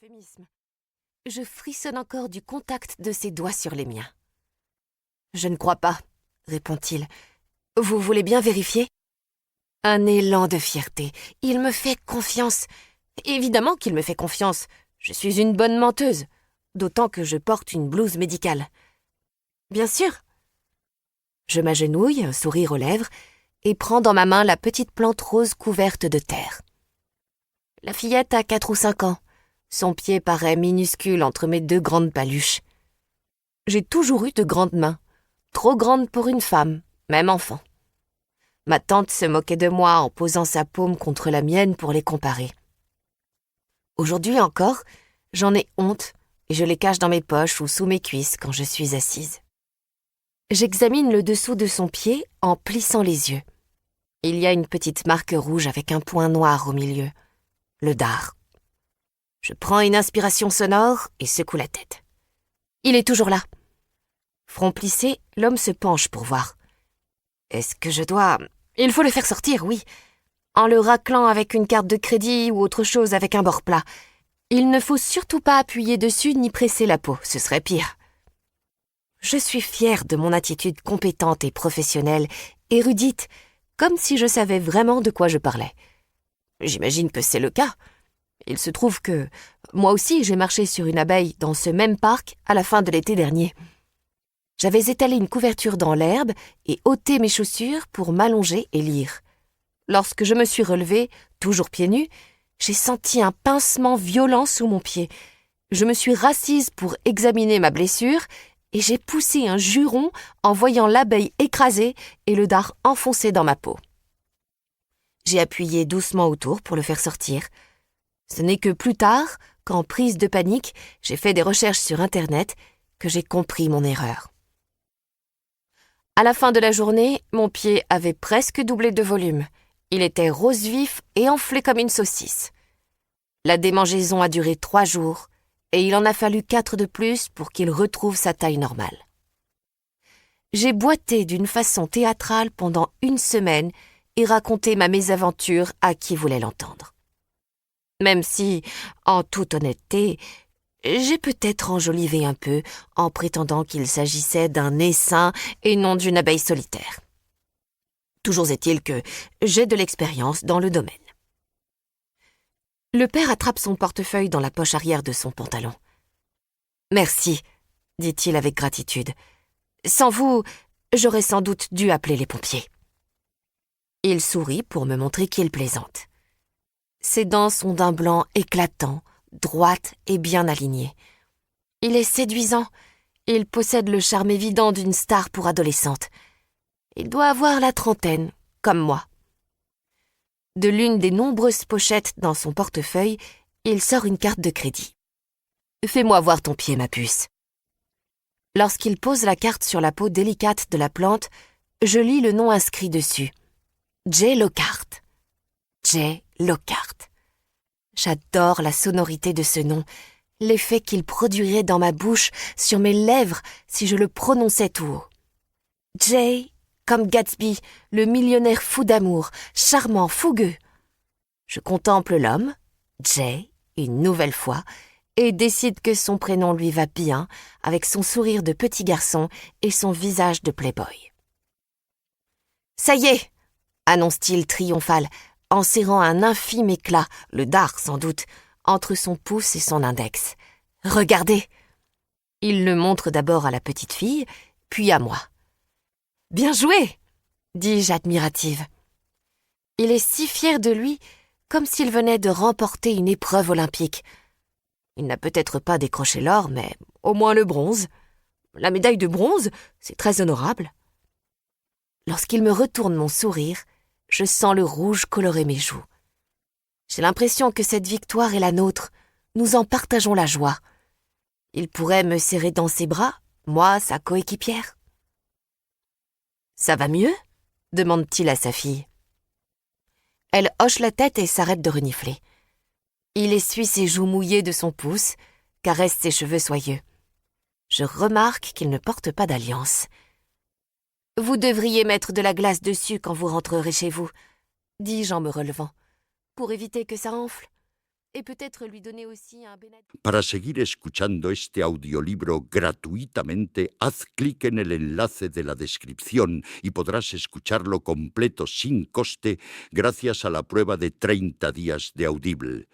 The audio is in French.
euphémisme. Je frissonne encore du contact de ses doigts sur les miens. « Je ne crois pas, » répond-il. « Vous voulez bien vérifier ?» Un élan de fierté. Il me fait confiance. Évidemment qu'il me fait confiance. Je suis une bonne menteuse, d'autant que je porte une blouse médicale. Bien sûr. Je m'agenouille, un sourire aux lèvres, et prends dans ma main la petite plante rose couverte de terre. La fillette a 4 ou 5 ans. Son pied paraît minuscule entre mes 2 grandes paluches. J'ai toujours eu de grandes mains, trop grandes pour une femme, même enfant. Ma tante se moquait de moi en posant sa paume contre la mienne pour les comparer. Aujourd'hui encore, j'en ai honte et je les cache dans mes poches ou sous mes cuisses quand je suis assise. J'examine le dessous de son pied en plissant les yeux. Il y a une petite marque rouge avec un point noir au milieu, le dard. Je prends une inspiration sonore et secoue la tête. Il est toujours là. Front plissé, l'homme se penche pour voir. Est-ce que je dois... Il faut le faire sortir, oui. En le raclant avec une carte de crédit ou autre chose avec un bord plat. Il ne faut surtout pas appuyer dessus ni presser la peau, ce serait pire. Je suis fière de mon attitude compétente et professionnelle, érudite, comme si je savais vraiment de quoi je parlais. J'imagine que c'est le cas. Il se trouve que moi aussi j'ai marché sur une abeille dans ce même parc à la fin de l'été dernier. J'avais étalé une couverture dans l'herbe et ôté mes chaussures pour m'allonger et lire. Lorsque je me suis relevée, toujours pieds nus, j'ai senti un pincement violent sous mon pied. Je me suis rassise pour examiner ma blessure et j'ai poussé un juron en voyant l'abeille écrasée et le dard enfoncé dans ma peau. J'ai appuyé doucement autour pour le faire sortir. Ce n'est que plus tard, qu'en prise de panique, j'ai fait des recherches sur Internet, que j'ai compris mon erreur. À la fin de la journée, mon pied avait presque doublé de volume. Il était rose vif et enflé comme une saucisse. La démangeaison a duré 3 jours et il en a fallu 4 de plus pour qu'il retrouve sa taille normale. J'ai boité d'une façon théâtrale pendant 1 semaine et raconté ma mésaventure à qui voulait l'entendre. Même si, en toute honnêteté, j'ai peut-être enjolivé un peu en prétendant qu'il s'agissait d'un essaim et non d'une abeille solitaire. Toujours est-il que j'ai de l'expérience dans le domaine. Le père attrape son portefeuille dans la poche arrière de son pantalon. « Merci, » dit-il avec gratitude. « Sans vous, j'aurais sans doute dû appeler les pompiers. » Il sourit pour me montrer qu'il plaisante. Ses dents sont d'un blanc éclatant, droite et bien alignée. Il est séduisant. Il possède le charme évident d'une star pour adolescente. Il doit avoir la 30aine, comme moi. De l'une des nombreuses pochettes dans son portefeuille, il sort une carte de crédit. « Fais-moi voir ton pied, ma puce. » Lorsqu'il pose la carte sur la peau délicate de la plante, je lis le nom inscrit dessus. J. Lockhart. J. Lockhart. J'adore la sonorité de ce nom, l'effet qu'il produirait dans ma bouche, sur mes lèvres, si je le prononçais tout haut. Jay, comme Gatsby, le millionnaire fou d'amour, charmant, fougueux. Je contemple l'homme, Jay, une nouvelle fois, et décide que son prénom lui va bien, avec son sourire de petit garçon et son visage de playboy. « Ça y est !» annonce-t-il triomphal, en serrant un infime éclat, le dard sans doute, entre son pouce et son index. « Regardez !» Il le montre d'abord à la petite fille, puis à moi. « Bien joué !» dis-je admirative. Il est si fier de lui, comme s'il venait de remporter une épreuve olympique. Il n'a peut-être pas décroché l'or, mais au moins le bronze. La médaille de bronze, c'est très honorable. Lorsqu'il me retourne mon sourire, je sens le rouge colorer mes joues. J'ai l'impression que cette victoire est la nôtre. Nous en partageons la joie. Il pourrait me serrer dans ses bras, moi, sa coéquipière. « Ça va mieux ?» demande-t-il à sa fille. Elle hoche la tête et s'arrête de renifler. Il essuie ses joues mouillées de son pouce, caresse ses cheveux soyeux. Je remarque qu'il ne porte pas d'alliance. « Vous devriez mettre de la glace dessus quand vous rentrerez chez vous, » dis-je en me relevant, « pour éviter que ça enfle. Et peut-être lui donner aussi un Benadryl. Para seguir escuchando este audiolibro gratuitamente, haz clic en el enlace de la descripción y podrás escucharlo completo sin coste gracias a la prueba de 30 días de Audible.